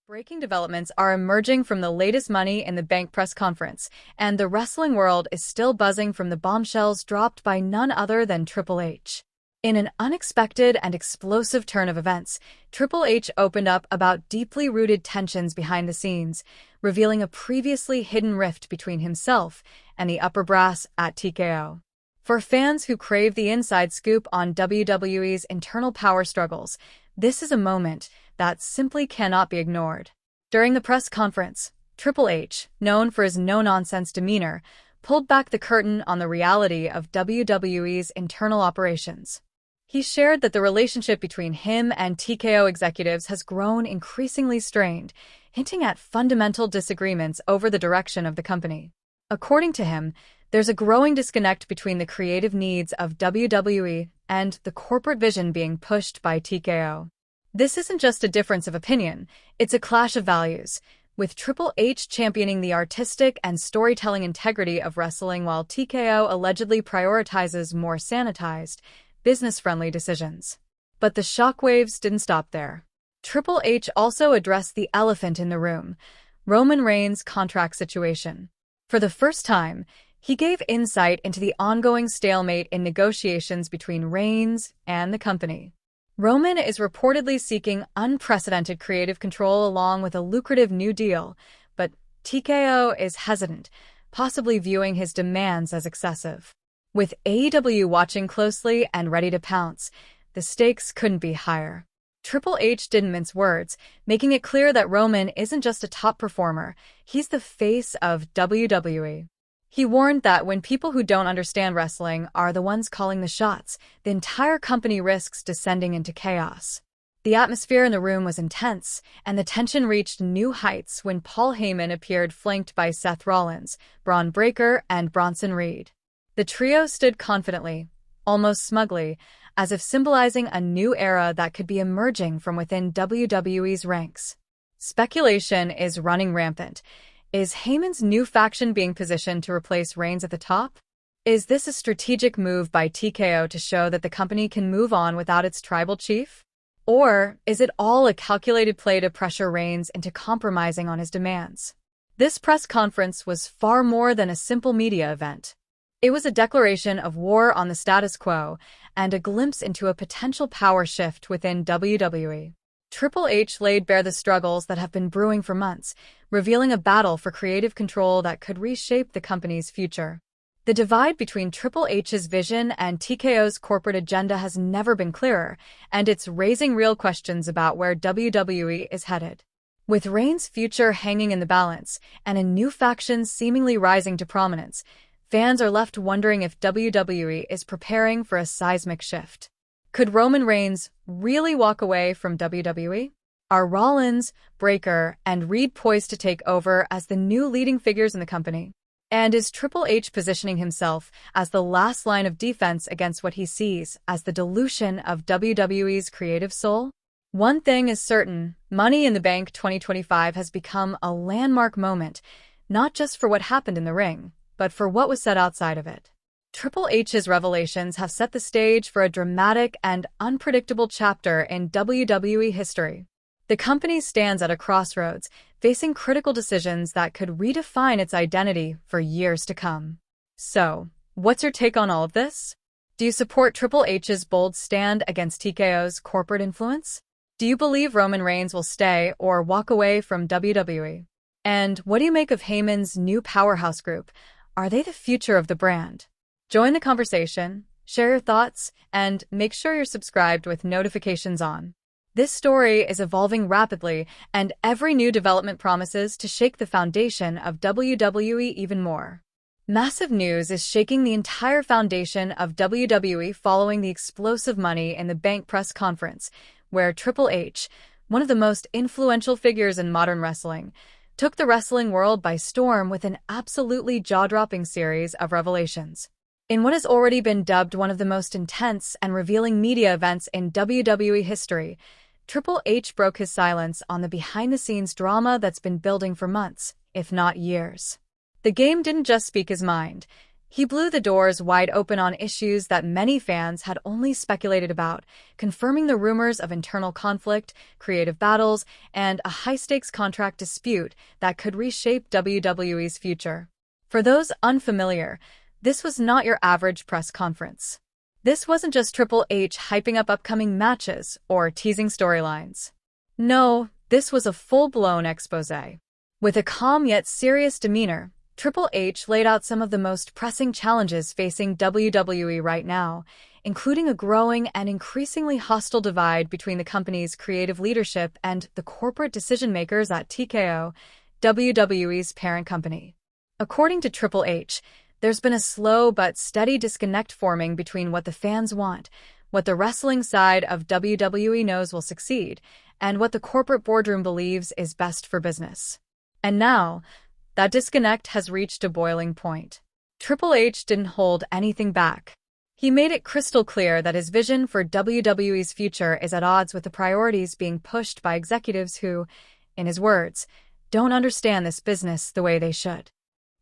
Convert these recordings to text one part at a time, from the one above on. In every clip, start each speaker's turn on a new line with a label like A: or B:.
A: Breaking developments are emerging from the latest Money in the Bank press conference, and the wrestling world is still buzzing from the bombshells dropped by none other than Triple H. In an unexpected and explosive turn of events, Triple H opened up about deeply rooted tensions behind the scenes, revealing a previously hidden rift between himself and the upper brass at TKO. For fans who crave the inside scoop on WWE's internal power struggles, this is a moment that simply cannot be ignored. During the press conference, Triple H, known for his no-nonsense demeanor, pulled back the curtain on the reality of WWE's internal operations. He shared that the relationship between him and TKO executives has grown increasingly strained, hinting at fundamental disagreements over the direction of the company. According to him, there's a growing disconnect between the creative needs of WWE and the corporate vision being pushed by TKO. This isn't just a difference of opinion, it's a clash of values, with Triple H championing the artistic and storytelling integrity of wrestling while TKO allegedly prioritizes more sanitized, business-friendly decisions. But the shockwaves didn't stop there. Triple H also addressed the elephant in the room, Roman Reigns' contract situation. For the first time, he gave insight into the ongoing stalemate in negotiations between Reigns and the company. Roman is reportedly seeking unprecedented creative control along with a lucrative new deal, but TKO is hesitant, possibly viewing his demands as excessive. With AEW watching closely and ready to pounce, the stakes couldn't be higher. Triple H didn't mince words, making it clear that Roman isn't just a top performer, he's the face of WWE. He warned that when people who don't understand wrestling are the ones calling the shots, the entire company risks descending into chaos. The atmosphere in the room was intense, and the tension reached new heights when Paul Heyman appeared flanked by Seth Rollins, Braun Breaker, and Bronson Reed. The trio stood confidently, almost smugly, as if symbolizing a new era that could be emerging from within WWE's ranks. Speculation is running rampant. Is Heyman's new faction being positioned to replace Reigns at the top? Is this a strategic move by TKO to show that the company can move on without its tribal chief? Or is it all a calculated play to pressure Reigns into compromising on his demands? This press conference was far more than a simple media event. It was a declaration of war on the status quo and a glimpse into a potential power shift within WWE. Triple H laid bare the struggles that have been brewing for months, revealing a battle for creative control that could reshape the company's future. The divide between Triple H's vision and TKO's corporate agenda has never been clearer, and it's raising real questions about where WWE is headed. With Reigns' future hanging in the balance and a new faction seemingly rising to prominence, fans are left wondering if WWE is preparing for a seismic shift. Could Roman Reigns really walk away from WWE? Are Rollins, Breaker, and Reed poised to take over as the new leading figures in the company? And is Triple H positioning himself as the last line of defense against what he sees as the dilution of WWE's creative soul? One thing is certain, Money in the Bank 2025 has become a landmark moment, not just for what happened in the ring, but for what was said outside of it. Triple H's revelations have set the stage for a dramatic and unpredictable chapter in WWE history. The company stands at a crossroads, facing critical decisions that could redefine its identity for years to come. So, what's your take on all of this? Do you support Triple H's bold stand against TKO's corporate influence? Do you believe Roman Reigns will stay or walk away from WWE? And what do you make of Heyman's new powerhouse group? Are they the future of the brand? Join the conversation, share your thoughts, and make sure you're subscribed with notifications on. This story is evolving rapidly, and every new development promises to shake the foundation of WWE even more. Massive news is shaking the entire foundation of WWE following the explosive Money in the Bank press conference, where Triple H, one of the most influential figures in modern wrestling, took the wrestling world by storm with an absolutely jaw-dropping series of revelations. In what has already been dubbed one of the most intense and revealing media events in WWE history, Triple H broke his silence on the behind-the-scenes drama that's been building for months, if not years. The game didn't just speak his mind. He blew the doors wide open on issues that many fans had only speculated about, confirming the rumors of internal conflict, creative battles, and a high-stakes contract dispute that could reshape WWE's future. For those unfamiliar, this was not your average press conference. This wasn't just Triple H hyping up upcoming matches or teasing storylines. No, this was a full-blown exposé. With a calm yet serious demeanor, Triple H laid out some of the most pressing challenges facing WWE right now, including a growing and increasingly hostile divide between the company's creative leadership and the corporate decision-makers at TKO, WWE's parent company. According to Triple H, there's been a slow but steady disconnect forming between what the fans want, what the wrestling side of WWE knows will succeed, and what the corporate boardroom believes is best for business. And now, that disconnect has reached a boiling point. Triple H didn't hold anything back. He made it crystal clear that his vision for WWE's future is at odds with the priorities being pushed by executives who, in his words, don't understand this business the way they should.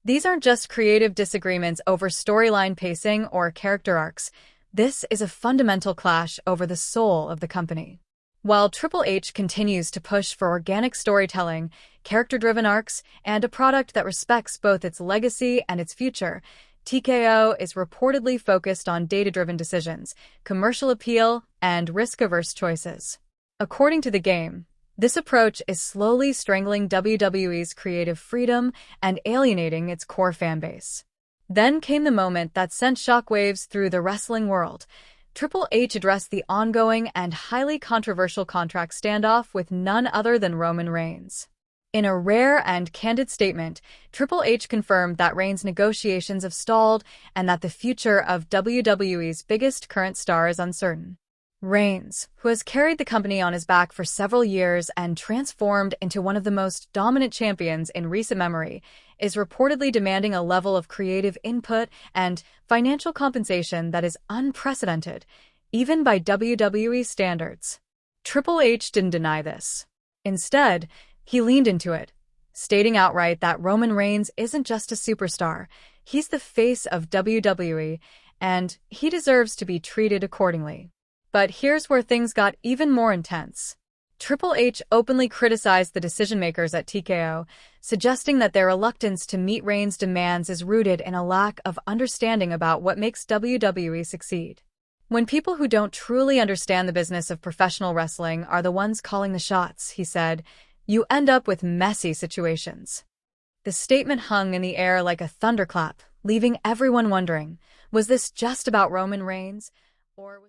A: These aren't just creative disagreements over storyline pacing or character arcs. This is a fundamental clash over the soul of the company. While Triple H continues to push for organic storytelling, character-driven arcs, and a product that respects both its legacy and its future, TKO is reportedly focused on data-driven decisions, commercial appeal, and risk-averse choices. According to the game, this approach is slowly strangling WWE's creative freedom and alienating its core fanbase. Then came the moment that sent shockwaves through the wrestling world. Triple H addressed the ongoing and highly controversial contract standoff with none other than Roman Reigns. In a rare and candid statement, Triple H confirmed that Reigns' negotiations have stalled and that the future of WWE's biggest current star is uncertain. Reigns, who has carried the company on his back for several years and transformed into one of the most dominant champions in recent memory, is reportedly demanding a level of creative input and financial compensation that is unprecedented, even by WWE standards. Triple H didn't deny this. Instead, he leaned into it, stating outright that Roman Reigns isn't just a superstar, he's the face of WWE, and he deserves to be treated accordingly. But here's where things got even more intense. Triple H openly criticized the decision-makers at TKO, suggesting that their reluctance to meet Reigns' demands is rooted in a lack of understanding about what makes WWE succeed. When people who don't truly understand the business of professional wrestling are the ones calling the shots, he said, you end up with messy situations. The statement hung in the air like a thunderclap, leaving everyone wondering, was this just about Roman Reigns, or was